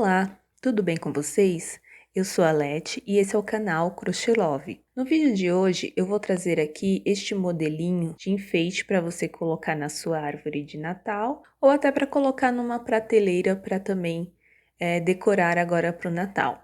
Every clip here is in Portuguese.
Olá, tudo bem com vocês? Eu sou a Leti e esse é o canal Crochê Love. No vídeo de hoje eu vou trazer aqui este modelinho de enfeite para você colocar na sua árvore de Natal ou até para colocar numa prateleira para também decorar agora para o Natal.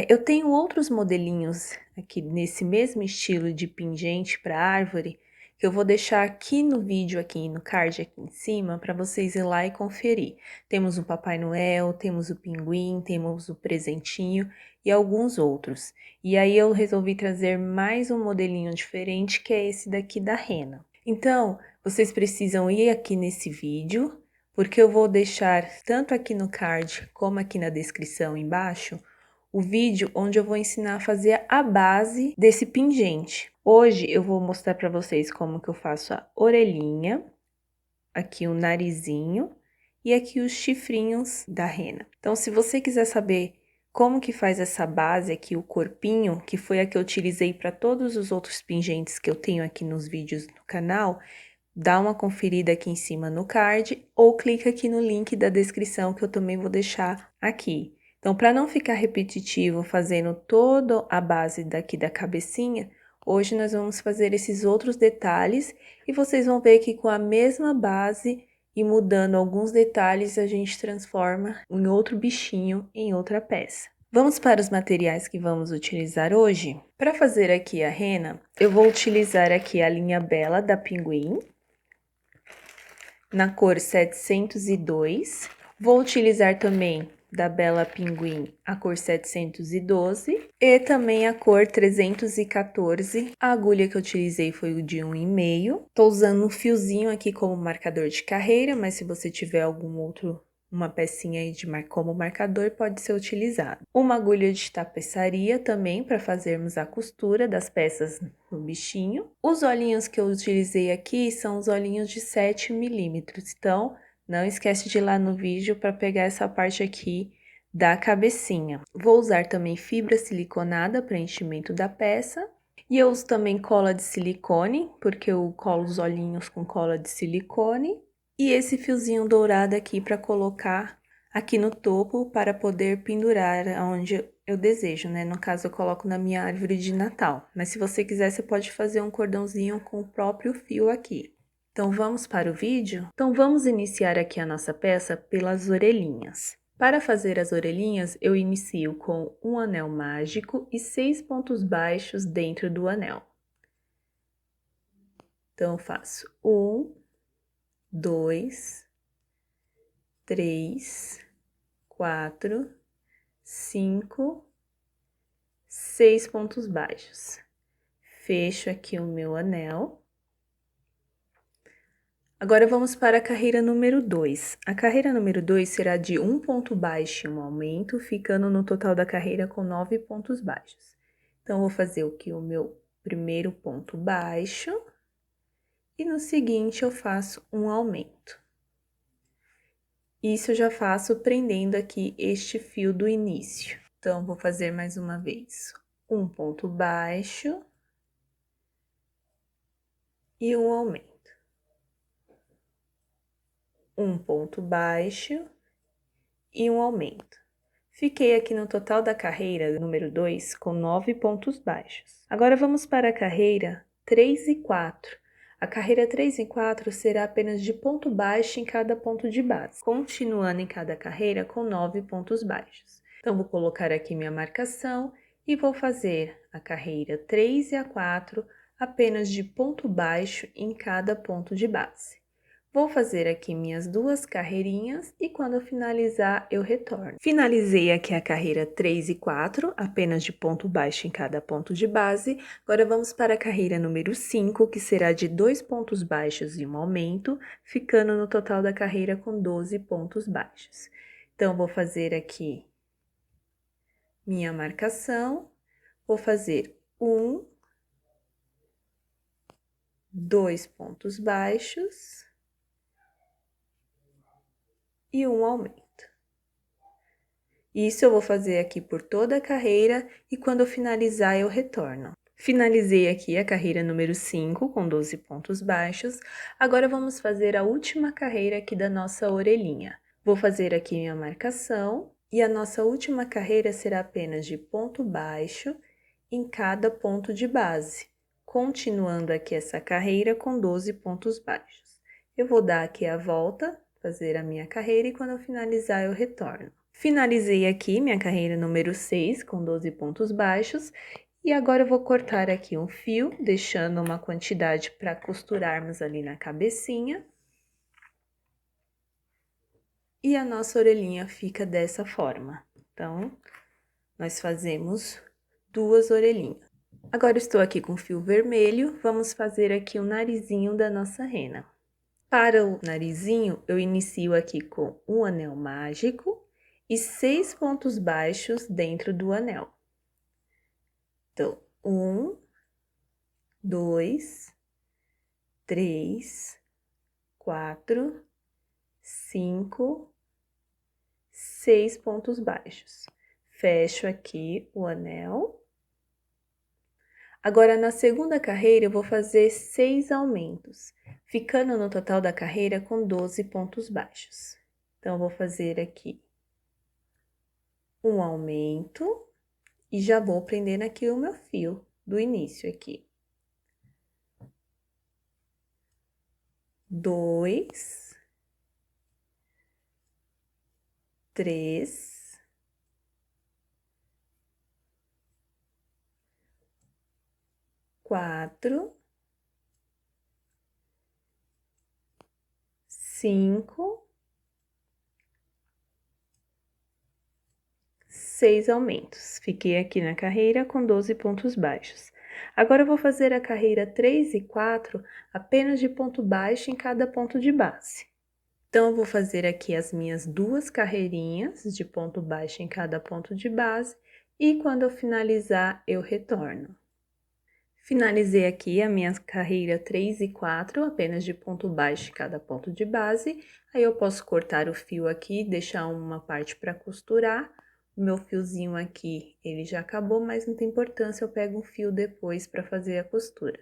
Eu tenho outros modelinhos aqui nesse mesmo estilo de pingente para árvore que eu vou deixar aqui no vídeo, aqui no card aqui em cima, para vocês ir lá e conferir. Temos o Papai Noel, temos o pinguim, temos o presentinho e alguns outros. E aí eu resolvi trazer mais um modelinho diferente, que é esse daqui da rena. Então, vocês precisam ir aqui nesse vídeo, porque eu vou deixar tanto aqui no card como aqui na descrição embaixo, o vídeo onde eu vou ensinar a fazer a base desse pingente. Hoje eu vou mostrar para vocês como que eu faço a orelhinha, aqui o narizinho e aqui os chifrinhos da rena. Então, se você quiser saber como que faz essa base aqui, o corpinho, que foi a que eu utilizei para todos os outros pingentes que eu tenho aqui nos vídeos do canal, dá uma conferida aqui em cima no card ou clica aqui no link da descrição que eu também vou deixar aqui. Então, para não ficar repetitivo fazendo toda a base daqui da cabecinha, hoje nós vamos fazer esses outros detalhes e vocês vão ver que com a mesma base e mudando alguns detalhes, a gente transforma em outro bichinho, em outra peça. Vamos para os materiais que vamos utilizar hoje? Para fazer aqui a rena, eu vou utilizar aqui a linha Bela da Pinguim, na cor 702. Vou utilizar também da Bela Pinguim a cor 712 e também a cor 314. A agulha que eu utilizei foi o de 1,5. Tô usando um fiozinho aqui como marcador de carreira, mas se você tiver algum outro, uma pecinha aí como marcador, pode ser utilizado. Uma agulha de tapeçaria também para fazermos a costura das peças no bichinho. Os olhinhos que eu utilizei aqui são os olhinhos de 7 milímetros, então não esquece de ir lá no vídeo para pegar essa parte aqui da cabecinha. Vou usar também fibra siliconada para enchimento da peça. E eu uso também cola de silicone, porque eu colo os olhinhos com cola de silicone. E esse fiozinho dourado aqui para colocar aqui no topo para poder pendurar onde eu desejo, né? No caso, eu coloco na minha árvore de Natal. Mas se você quiser, você pode fazer um cordãozinho com o próprio fio aqui. Então, vamos para o vídeo? Então, vamos iniciar aqui a nossa peça pelas orelhinhas. Para fazer as orelhinhas, eu inicio com um anel mágico e 6 pontos baixos dentro do anel. Então, eu faço 1, 2, 3, 4, 5, 6 pontos baixos. Fecho aqui o meu anel. Agora, vamos para a carreira número 2. A carreira número 2 será de 1 ponto baixo e um aumento, ficando no total da carreira com 9 pontos baixos. Então, vou fazer aqui o meu primeiro ponto baixo e no seguinte eu faço um aumento. Isso eu já faço prendendo aqui este fio do início. Então, vou fazer mais uma vez. Um ponto baixo e um aumento. Um ponto baixo e um aumento. Fiquei aqui no total da carreira número 2 com 9 pontos baixos. Agora, vamos para a carreira 3 e 4. A carreira 3 e 4 será apenas de ponto baixo em cada ponto de base, continuando em cada carreira com 9 pontos baixos. Então, vou colocar aqui minha marcação e vou fazer a carreira 3 e a 4 apenas de ponto baixo em cada ponto de base. Vou fazer aqui minhas duas carreirinhas e quando eu finalizar, eu retorno. Finalizei aqui a carreira 3 e 4, apenas de ponto baixo em cada ponto de base. Agora, vamos para a carreira número 5, que será de 2 pontos baixos e um aumento, ficando no total da carreira com 12 pontos baixos. Então, vou fazer aqui minha marcação, vou fazer 1, 2 pontos baixos e um aumento. Isso eu vou fazer aqui por toda a carreira e quando eu finalizar eu retorno. Finalizei aqui a carreira número 5 com 12 pontos baixos. Agora vamos fazer a última carreira aqui da nossa orelhinha. Vou fazer aqui minha marcação E a nossa última carreira será apenas de ponto baixo em cada ponto de base, continuando aqui essa carreira com 12 pontos baixos. Eu vou dar aqui a volta, fazer a minha carreira e quando eu finalizar eu retorno. Finalizei aqui minha carreira número 6 com 12 pontos baixos e agora eu vou cortar aqui um fio, deixando uma quantidade para costurarmos ali na cabecinha. E a nossa orelhinha fica dessa forma. Então, nós fazemos 2 orelhinhas. Agora estou aqui com fio vermelho, vamos fazer aqui o narizinho da nossa rena. Para o narizinho, eu inicio aqui com um anel mágico e 6 pontos baixos dentro do anel. Então, 1, 2, 3, 4, 5, 6 pontos baixos. Fecho aqui o anel. Agora, na segunda carreira, eu vou fazer 6 aumentos, ficando no total da carreira com 12 pontos baixos. Então, eu vou fazer aqui um aumento e já vou prendendo aqui o meu fio do início aqui. 2, 3, 4, 5, 6 aumentos. Fiquei aqui na carreira com 12 pontos baixos. Agora, eu vou fazer a carreira 3 e 4 apenas de ponto baixo em cada ponto de base. Então, eu vou fazer aqui as minhas 2 carreirinhas de ponto baixo em cada ponto de base e quando eu finalizar, eu retorno. Finalizei aqui a minha carreira 3 e 4, apenas de ponto baixo em cada ponto de base. Aí, eu posso cortar o fio aqui, deixar uma parte para costurar. O meu fiozinho aqui, ele já acabou, mas não tem importância, eu pego um fio depois para fazer a costura.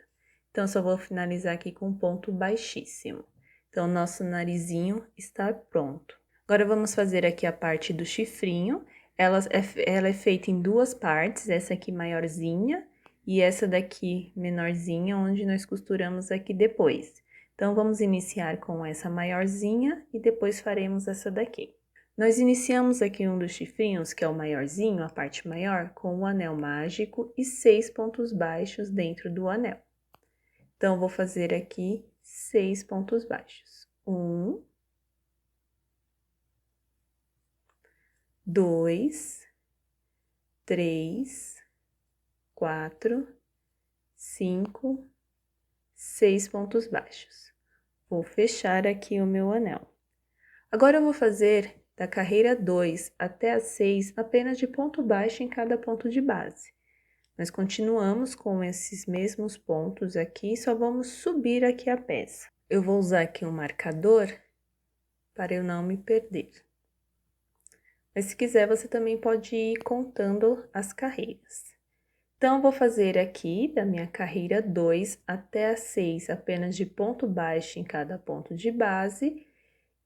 Então, só vou finalizar aqui com ponto baixíssimo. Então, nosso narizinho está pronto. Agora, vamos fazer aqui a parte do chifrinho. Ela é feita em 2 partes, essa aqui maiorzinha e essa daqui menorzinha, onde nós costuramos aqui depois. Então, vamos iniciar com essa maiorzinha e depois faremos essa daqui. Nós iniciamos aqui um dos chifrinhos, que é o maiorzinho, a parte maior, com o anel mágico e 6 pontos baixos dentro do anel. Então, vou fazer aqui 6 pontos baixos. 1, 2, 3, 4, 5, 6 pontos baixos. Vou fechar aqui o meu anel. Agora, eu vou fazer da carreira 2 até a 6 apenas de ponto baixo em cada ponto de base. Nós continuamos com esses mesmos pontos aqui, só vamos subir aqui a peça. Eu vou usar aqui um marcador para eu não me perder. Mas se quiser, você também pode ir contando as carreiras. Então, eu vou fazer aqui da minha carreira 2 até a 6 apenas de ponto baixo em cada ponto de base.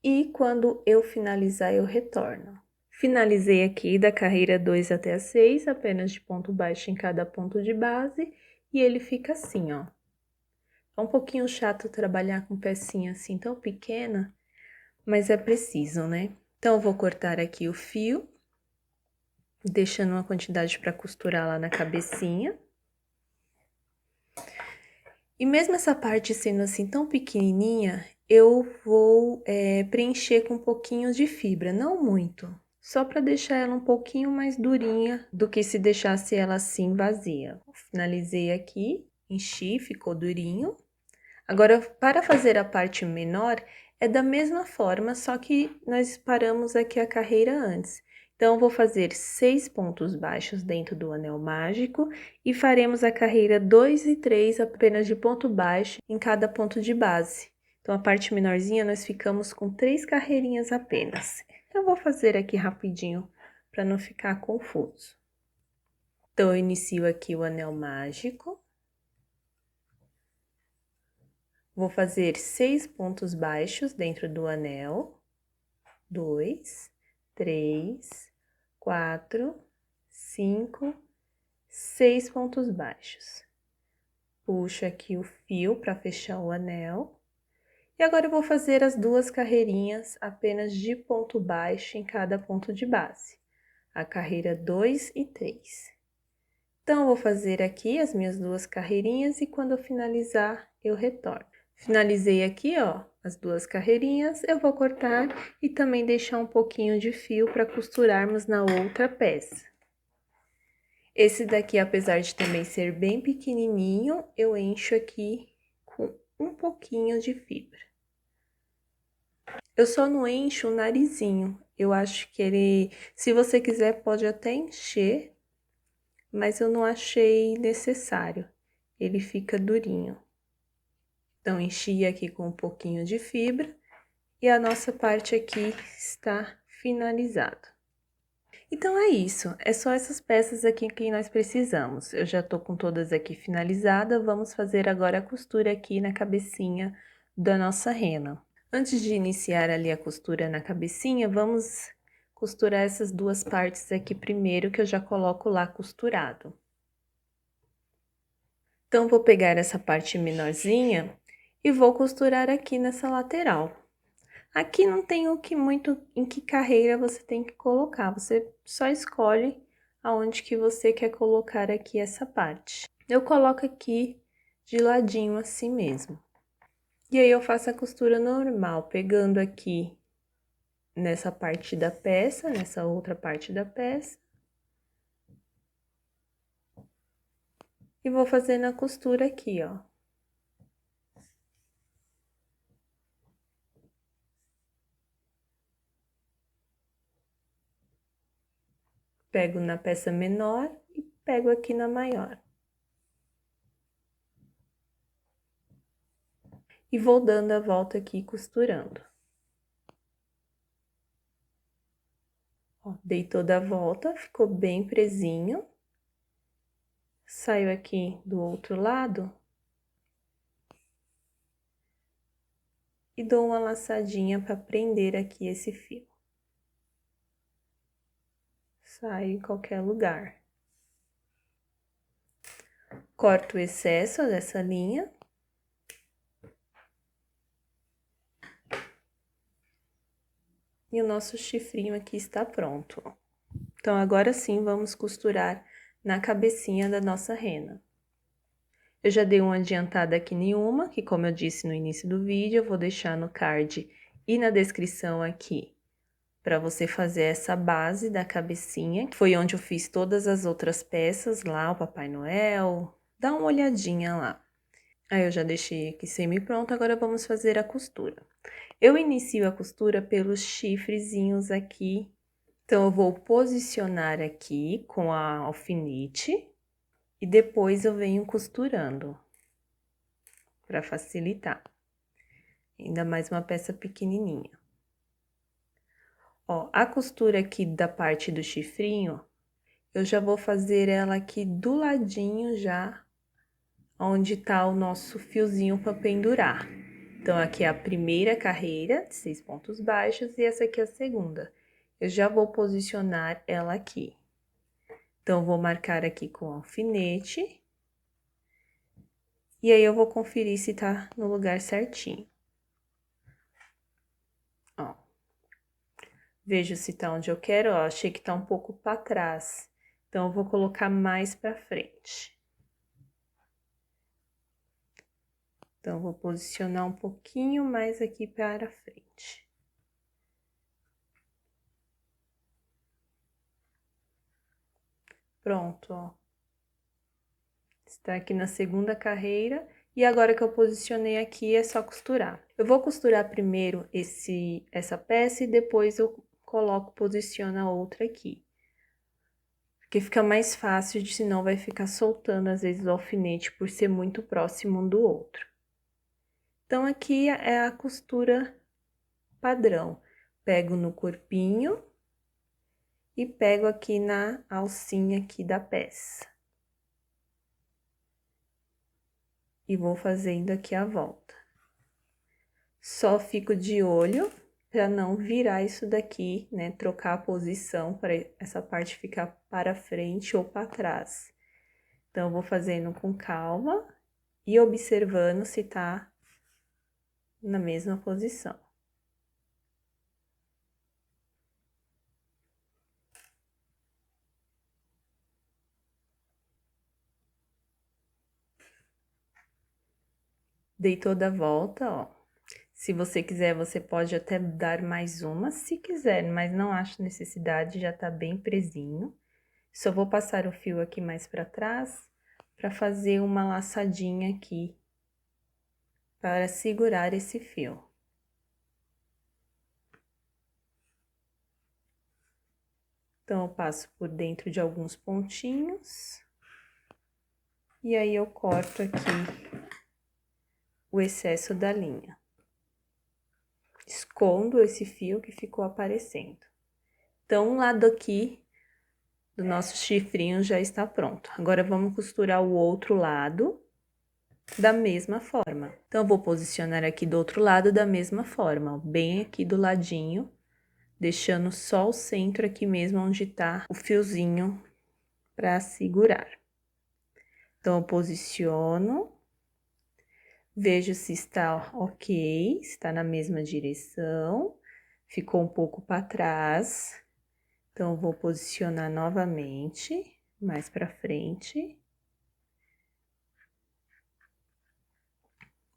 E quando eu finalizar, eu retorno. Finalizei aqui da carreira 2 até a 6, apenas de ponto baixo em cada ponto de base, e ele fica assim, ó. É um pouquinho chato trabalhar com pecinha assim tão pequena, mas é preciso, né? Então, eu vou cortar aqui o fio, deixando uma quantidade para costurar lá na cabecinha. E mesmo essa parte sendo assim tão pequenininha, eu vou preencher com um pouquinho de fibra, não muito. Só para deixar ela um pouquinho mais durinha do que se deixasse ela assim vazia. Finalizei aqui, enchi, ficou durinho. Agora, para fazer a parte menor, é da mesma forma, só que nós paramos aqui a carreira antes. Então, eu vou fazer 6 pontos baixos dentro do anel mágico e faremos a carreira 2 e 3 apenas de ponto baixo em cada ponto de base. Então, a parte menorzinha nós ficamos com 3 carreirinhas apenas. Eu vou fazer aqui rapidinho para não ficar confuso. Então, eu inicio aqui o anel mágico. Vou fazer 6 pontos baixos dentro do anel. 2, 3, 4, 5, 6 pontos baixos. Puxo aqui o fio para fechar o anel. E agora eu vou fazer as 2 carreirinhas apenas de ponto baixo em cada ponto de base. A carreira 2 e 3. Então, eu vou fazer aqui as minhas 2 carreirinhas e quando eu finalizar, eu retorno. Finalizei aqui, ó, as 2 carreirinhas, eu vou cortar e também deixar um pouquinho de fio para costurarmos na outra peça. Esse daqui, apesar de também ser bem pequenininho, eu encho aqui com um pouquinho de fibra. Eu só não encho o narizinho, eu acho que ele, se você quiser, pode até encher, mas eu não achei necessário, ele fica durinho. Então, enchi aqui com um pouquinho de fibra e a nossa parte aqui está finalizada. Então, é isso, é só essas peças aqui que nós precisamos. Eu já tô com todas aqui finalizadas, vamos fazer agora a costura aqui na cabecinha da nossa rena. Antes de iniciar ali a costura na cabecinha, vamos costurar essas 2 partes aqui primeiro, que eu já coloco lá costurado. Então, vou pegar essa parte menorzinha e vou costurar aqui nessa lateral. Aqui não tem muito em que carreira você tem que colocar, você só escolhe aonde que você quer colocar aqui essa parte. Eu coloco aqui de ladinho assim mesmo. E aí, eu faço a costura normal, pegando aqui nessa parte da peça, nessa outra parte da peça. E vou fazendo a costura aqui, ó. Pego na peça menor e pego aqui na maior. E vou dando a volta aqui, costurando. Ó, dei toda a volta, ficou bem presinho. Saio aqui do outro lado. E dou uma laçadinha para prender aqui esse fio. Saio em qualquer lugar. Corto o excesso dessa linha. E o nosso chifrinho aqui está pronto. Então, agora sim, vamos costurar na cabecinha da nossa rena. Eu já dei uma adiantada aqui em uma, que como eu disse no início do vídeo, eu vou deixar no card e na descrição aqui, para você fazer essa base da cabecinha, que foi onde eu fiz todas as outras peças lá, o Papai Noel, dá uma olhadinha lá. Aí eu já deixei aqui semi-pronto, agora vamos fazer a costura. Eu inicio a costura pelos chifrezinhos aqui. Então, eu vou posicionar aqui com a alfinete e depois eu venho costurando para facilitar. Ainda mais uma peça pequenininha. Ó, a costura aqui da parte do chifrinho, eu já vou fazer ela aqui do ladinho já, onde tá o nosso fiozinho para pendurar. Então, aqui é a primeira carreira de 6 pontos baixos e essa aqui é a segunda. Eu já vou posicionar ela aqui. Então, vou marcar aqui com alfinete. E aí, eu vou conferir se tá no lugar certinho. Ó. Vejo se tá onde eu quero, ó. Achei que tá um pouco para trás. Então, eu vou colocar mais para frente. Então, vou posicionar um pouquinho mais aqui para frente. Pronto, ó. Está aqui na segunda carreira. E agora que eu posicionei aqui, é só costurar. Eu vou costurar primeiro essa peça e depois eu posiciono a outra aqui. Porque fica mais fácil, senão vai ficar soltando às vezes o alfinete por ser muito próximo um do outro. Então, aqui é a costura padrão. Pego no corpinho e pego aqui na alcinha aqui da peça. E vou fazendo aqui a volta. Só fico de olho para não virar isso daqui, né? Trocar a posição para essa parte ficar para frente ou para trás. Então, eu vou fazendo com calma e observando se tá na mesma posição. Dei toda a volta, ó. Se você quiser, você pode até dar mais uma, se quiser, mas não acho necessidade, já tá bem presinho. Só vou passar o fio aqui mais para trás, para fazer uma laçadinha aqui, para segurar esse fio. Então, eu passo por dentro de alguns pontinhos, e aí eu corto aqui o excesso da linha. Escondo esse fio que ficou aparecendo. Então, um lado aqui do nosso chifrinho já está pronto. Agora, vamos costurar o outro lado da mesma forma. Então, eu vou posicionar aqui do outro lado da mesma forma, ó, bem aqui do ladinho, deixando só o centro aqui mesmo onde tá o fiozinho para segurar. Então, eu posiciono, vejo se está ok, se está na mesma direção, ficou um pouco para trás. Então, eu vou posicionar novamente, mais para frente.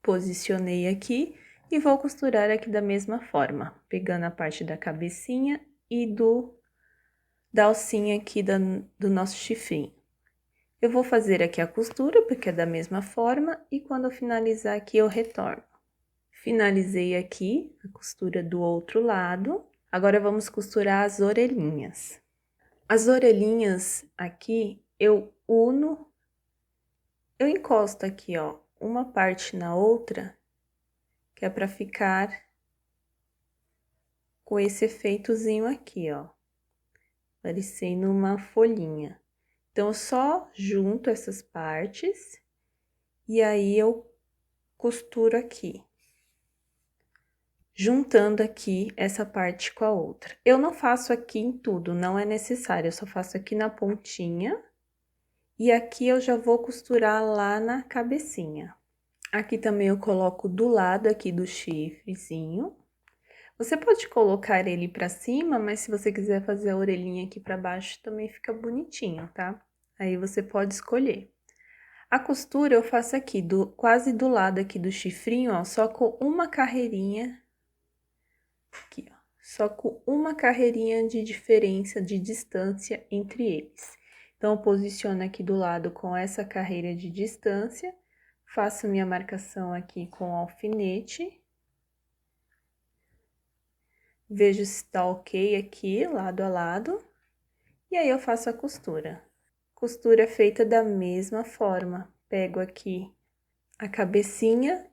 Posicionei aqui e vou costurar aqui da mesma forma, pegando a parte da cabecinha e da alcinha aqui do nosso chifrinho. Eu vou fazer aqui a costura, porque é da mesma forma, e quando eu finalizar aqui, eu retorno. Finalizei aqui a costura do outro lado. Agora, vamos costurar as orelhinhas. As orelhinhas aqui, eu encosto aqui, ó, uma parte na outra, que é pra ficar com esse efeitozinho aqui, ó, parecendo uma folhinha. Então, eu só junto essas partes e aí eu costuro aqui, juntando aqui essa parte com a outra. Eu não faço aqui em tudo, não é necessário, eu só faço aqui na pontinha e aqui eu já vou costurar lá na cabecinha. Aqui também eu coloco do lado aqui do chifrezinho. Você pode colocar ele pra cima, mas se você quiser fazer a orelhinha aqui pra baixo, também fica bonitinho, tá? Aí você pode escolher. A costura eu faço aqui, quase do lado aqui do chifrinho, ó, só com uma carreirinha, aqui, ó. Só com uma carreirinha de diferença, de distância entre eles. Então, eu posiciono aqui do lado com essa carreira de distância, faço minha marcação aqui com alfinete. Vejo se tá ok aqui, lado a lado, e aí eu faço a costura. Costura feita da mesma forma. Pego aqui a cabecinha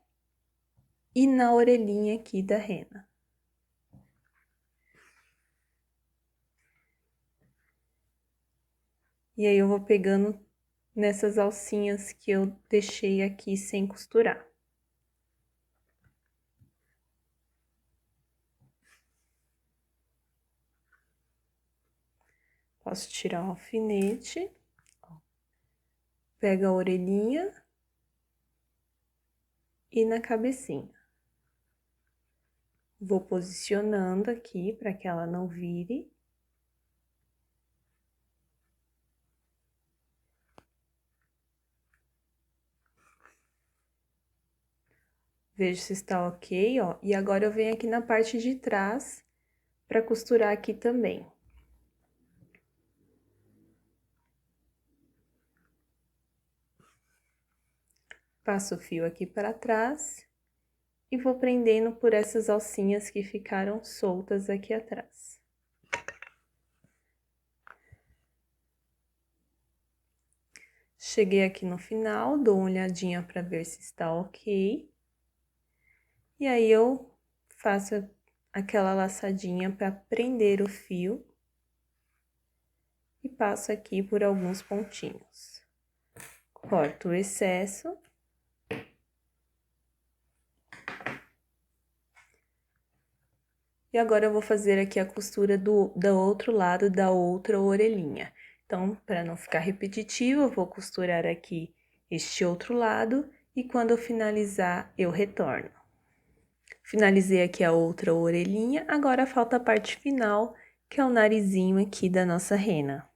e na orelhinha aqui da rena. E aí eu vou pegando nessas alcinhas que eu deixei aqui sem costurar. Posso tirar o alfinete, pega a orelhinha e na cabecinha. Vou posicionando aqui para que ela não vire. Vejo se está ok, ó. E agora eu venho aqui na parte de trás para costurar aqui também. Passo o fio aqui para trás e vou prendendo por essas alcinhas que ficaram soltas aqui atrás. Cheguei aqui no final, dou uma olhadinha para ver se está ok. E aí, eu faço aquela laçadinha para prender o fio e passo aqui por alguns pontinhos. Corto o excesso. E agora eu vou fazer aqui a costura do outro lado da outra orelhinha. Então, para não ficar repetitivo, eu vou costurar aqui este outro lado e quando eu finalizar, eu retorno. Finalizei aqui a outra orelhinha, agora falta a parte final, que é o narizinho aqui da nossa rena.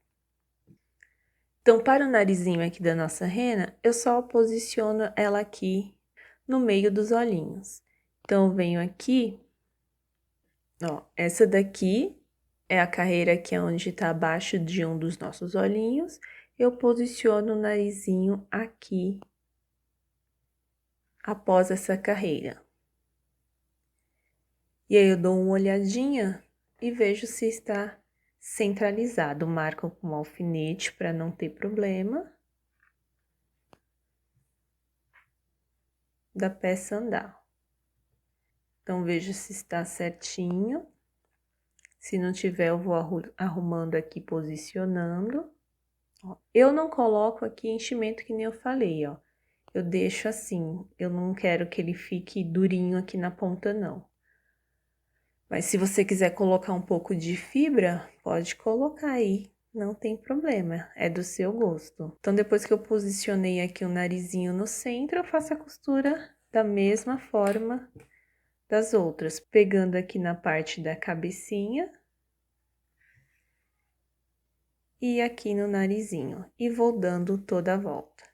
Então, para o narizinho aqui da nossa rena, eu só posiciono ela aqui no meio dos olhinhos. Então, eu venho aqui, ó, essa daqui é a carreira que é onde tá abaixo de um dos nossos olhinhos, eu posiciono o narizinho aqui, após essa carreira. E aí, eu dou uma olhadinha e vejo se está centralizado. Marco com um alfinete para não ter problema da peça andar. Então, vejo se está certinho. Se não tiver, eu vou arrumando aqui, posicionando. Ó, eu não coloco aqui enchimento que nem eu falei, ó. Eu deixo assim, eu não quero que ele fique durinho aqui na ponta, não. Mas se você quiser colocar um pouco de fibra, pode colocar aí, não tem problema, é do seu gosto. Então, depois que eu posicionei aqui o narizinho no centro, eu faço a costura da mesma forma das outras, pegando aqui na parte da cabecinha e aqui no narizinho, e vou dando toda a volta.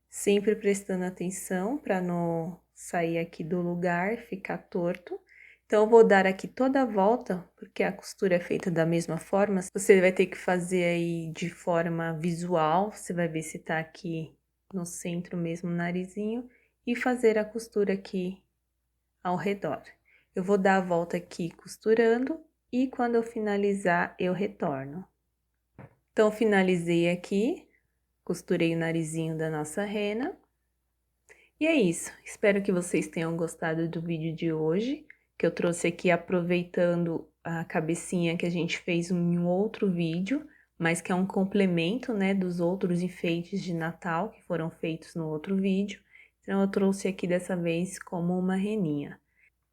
Sempre prestando atenção para não sair aqui do lugar, ficar torto. Então, eu vou dar aqui toda a volta, porque a costura é feita da mesma forma. Você vai ter que fazer aí de forma visual, você vai ver se tá aqui no centro mesmo o narizinho, e fazer a costura aqui ao redor. Eu vou dar a volta aqui costurando, e quando eu finalizar, eu retorno. Então, finalizei aqui. Costurei o narizinho da nossa rena. E é isso. Espero que vocês tenham gostado do vídeo de hoje, que eu trouxe aqui aproveitando a cabecinha que a gente fez em um outro vídeo, mas que é um complemento, né, dos outros enfeites de Natal que foram feitos no outro vídeo. Então, eu trouxe aqui dessa vez como uma reninha.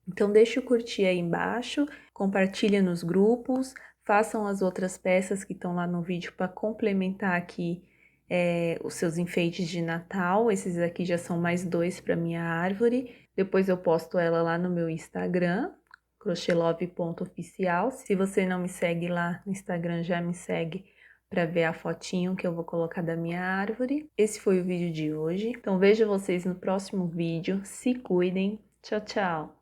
Então, deixa o curtir aí embaixo, compartilha nos grupos, façam as outras peças que estão lá no vídeo para complementar aqui os seus enfeites de Natal. Esses aqui já são mais 2 para minha árvore. Depois eu posto ela lá no meu Instagram, crochelove.oficial. Se você não me segue lá no Instagram, já me segue para ver a fotinho que eu vou colocar da minha árvore. Esse foi o vídeo de hoje. Então, vejo vocês no próximo vídeo. Se cuidem. Tchau, tchau!